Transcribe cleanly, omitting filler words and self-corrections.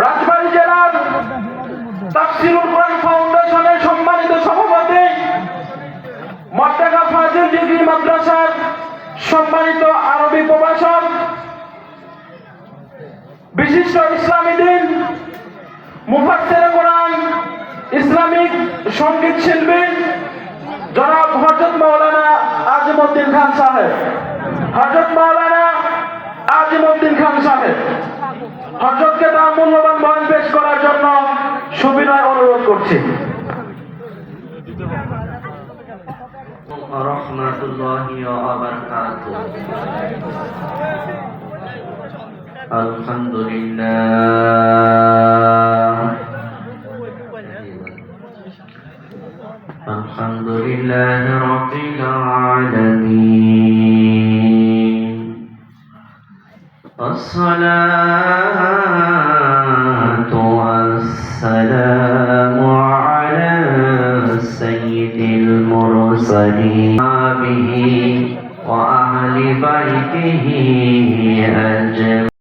রাজবাড়ী জেলার তাফসীরুল কোরআন ফাউন্ডেশনের সম্মানিত সভাপতি, মর্তাগা ফাজিল ডিগ্রি মাদ্রাসার সম্মানিত আরবি প্রভাষক, বিশিষ্ট ইসলামী দিন মুফাসসিরে কোরআন, ইসলামিক সঙ্গীত শিল্পী জনাব হযরত মাওলানা আজিমউদ্দিন খান সাহেব, হযরত মাওলানা আজিমউদ্দিন খান সাহেব হযরতকে তার মূল্যবান বয়ান পেশ করার জন্য সুবিনয় অনুরোধ করছি। রাহমাতুল্লাহি ওয়া বারাকাতুহু। আলহামদুলিল্লাহ রাব্বিল আলামিন। আসসালাতু ওয়াসসালামু আলা সাইয়্যিদিল মুরসালিন ওয়া আহলি বাইতিহি আজমাইন।